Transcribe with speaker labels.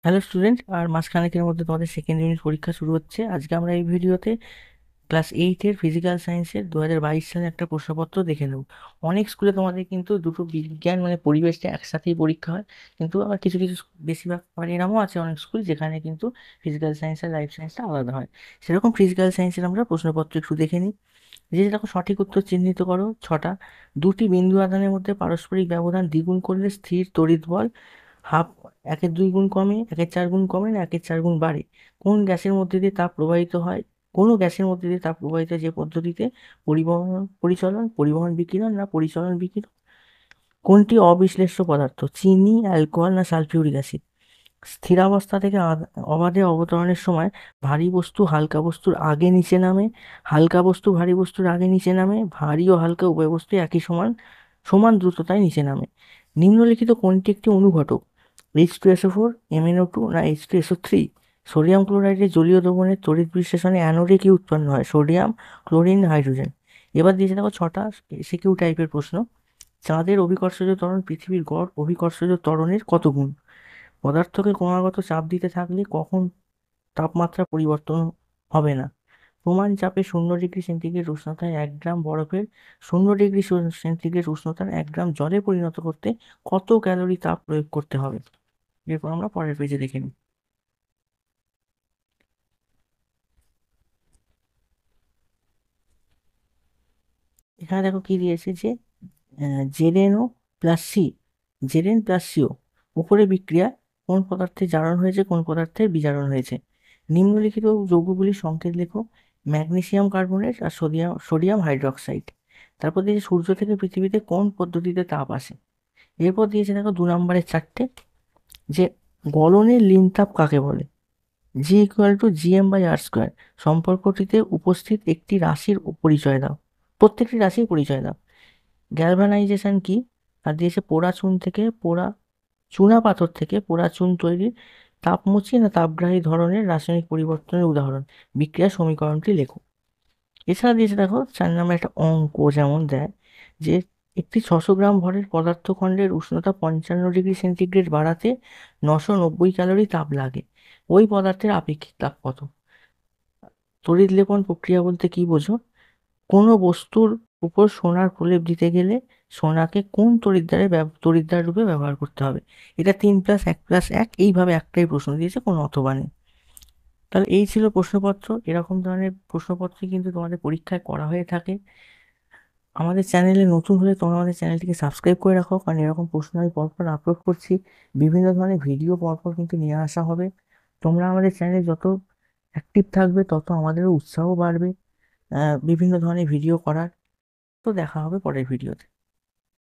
Speaker 1: Hello student, আর মাসখানেকের মধ্যে তোমাদের second unit পরীক্ষা শুরু হচ্ছে। আজকে আমরা এই ভিডিওতে ক্লাস এইটের ফিজিক্যাল সায়েন্সের 2022 সালে একটা প্রশ্নপত্র দেখে নেব। অনেক স্কুলে তোমাদের কিন্তু দুটো বিজ্ঞান মানে পরিবেশটা একসাথেই পরীক্ষা হয়, কিন্তু আবার কিছু কিছু বেশিরভাগ এরকমও আছে অনেক স্কুল যেখানে কিন্তু ফিজিক্যাল সায়েন্স আর লাইফ সায়েন্সটা আলাদা হয়। সেরকম ফিজিক্যাল সায়েন্সের আমরা প্রশ্নপত্র একটু দেখে নিই। যে দেখো, সঠিক উত্তর চিহ্নিত করো ছটা। দুটি বিন্দু আধানের মধ্যে পারস্পরিক ব্যবধান দ্বিগুণ করলে স্থির তড়িৎ বল হাফ একের দুই গুণ কমে, একের চার গুণ কমে না একের চার গুণ বাড়ে? কোন গ্যাসের মধ্যে দিয়ে তাপ প্রবাহিত হয়? কোনো গ্যাসের মধ্যে দিয়ে তাপ প্রবাহিত হয় যে পদ্ধতিতে? পরিবহন বিকিরণ না পরিচলন বিকিরণ? কোনটি অবিশ্লেষ্য পদার্থ, চিনি, অ্যালকোহল না সালফিউরিক অ্যাসিড? স্থিরাবস্থা থেকে অবাধে অবতরণের সময় ভারী বস্তু হালকা বস্তুর আগে নিচে নামে, হালকা বস্তু ভারী বস্তুর আগে নিচে নামে, ভারী ও হালকা উভয় বস্তু একই সমান সমান দ্রুততায় নিচে নামে? নিম্নলিখিত কোনটি একটি অনুঘটক? H2SO4, MnO2 না H2SO3? সোডিয়াম ক্লোরাইডের জলীয় দ্রবণের তড়িৎ বিশ্লেষণে অ্যানোডে কি উৎপন্ন হয়, সোডিয়াম, ক্লোরিন, হাইড্রোজেন? এবার দিয়েছে দেখো ছটা এসিকিউ টাইপের প্রশ্ন। চাঁদের অভিকর্ষজ ত্বরণ পৃথিবীর গড় অভিকর্ষজ ত্বরণের কত গুণ? পদার্থকে ক্রমাগত চাপ দিতে থাকলে কখন তাপমাত্রা পরিবর্তন হবে না? প্রমাণ চাপে 0 ডিগ্রি সেন্টিগ্রেড উষ্ণতায় 1 গ্রাম বরফের 0 ডিগ্রি সেন্টিগ্রেড উষ্ণতার 1 গ্রাম জলে পরিণত করতে কত ক্যালোরি তাপ প্রয়োগ করতে হবে? এরপর আমরা পরের পেজে দেখে নিই। এখানে দেখো কি দিয়েছে যে Z N O plus C, Z N plus C O উপরে বিক্রিয়া কোন পদার্থের জারণ হয়েছে কোন পদার্থের বিজারণ হয়েছে? নিম্নলিখিত যৌগগুলির সংকেত লেখো। ম্যাগনেসিয়াম কার্বনেট আর সোডিয়াম সোডিয়াম হাইড্রক্সাইড। তারপর দিয়েছে সূর্য থেকে পৃথিবীতে কোন পদ্ধতিতে তাপ আসে? এরপর দিয়েছে দেখো 2 নম্বরের চারটে, যে গলনের লিন তাপ কাকে বলে? G=gm/r²। সম্পর্কটিতে উপস্থিত একটি রাশির পরিচয় দাও, প্রত্যেকটি রাশির পরিচয় দাও। গ্যালভানাইজেশন কি? আর দিয়েছে চুনা পাথর থেকে পোড়া চুন তৈরির তাপমুচি না তাপগ্রাহী ধরনের রাসায়নিক পরিবর্তনের উদাহরণ? বিক্রিয়া সমীকরণটি লেখো। এছাড়া দিয়েছে দেখো 4 নম্বর একটা অঙ্ক যেমন দেয়, যে একটি 600 গ্রাম ভরের পদার্থখণ্ডের উষ্ণতা 55 ডিগ্রি সেন্টিগ্রেড বাড়াতে 990 ক্যালোরি তাপ লাগে। ওই পদার্থের আপেক্ষিক তাপ কত? তড়িৎ লেপন প্রক্রিয়া বলতে কি বোঝো? কোনো বস্তুর উপর সোনার প্রলেপ দিতে গেলে সোনাকে কোন তড়িৎদ্বার রূপে ব্যবহার করতে হবে? এটা 3+1+1 এইভাবে একটাই প্রশ্ন দিয়েছে, কোনো অথবা নেই। তাহলে এই ছিল প্রশ্নপত্র। এরকম ধরনের প্রশ্নপত্রই কিন্তু তোমাদের পরীক্ষায় করা হয়ে থাকে। আমাদের চ্যানেলে নতুন হলে তোমরা আমাদের চ্যানেলটিকে সাবস্ক্রাইব করে রাখো, কারণ এরকম প্রশ্ন আমি পরপর আপলোড করছি। বিভিন্ন ধরনের ভিডিও পরপর কিন্তু নিয়ে আসা হবে। তোমরা আমাদের চ্যানেলে যত অ্যাক্টিভ থাকবে তত আমাদেরও উৎসাহ বাড়বে বিভিন্ন ধরনের ভিডিও করার। তো দেখা হবে পরের ভিডিওতে।